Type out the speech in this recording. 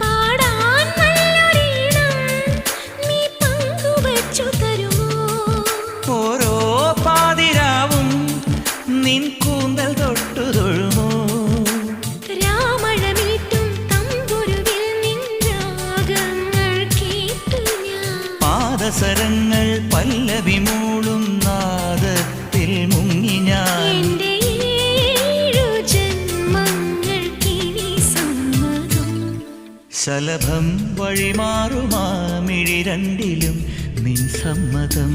പാടാൻ നല്ലൊരീണം നീ പങ്കുവച്ചു തരുമോ? ഓരോ പാതിരാവും നിൻ കൂന്തൽ തൊട്ടു തൊഴുമോ? രാമഴമീട്ടും തമ്പുരുവിൽ നിൻ രാഗങ്ങൾ കേട്ടു ഞാൻ. പാദസരങ്ങൾ പല്ലവി മൂളും നാദത്തിൽ മുങ്ങി ഞാൻ. എന്റെ ഏഴു ജന്മങ്ങൾക്കിനി സമ്മതം. ശലഭം വഴിമാറുമാ മിഴി രണ്ടിലും നിൻ സമ്മതം.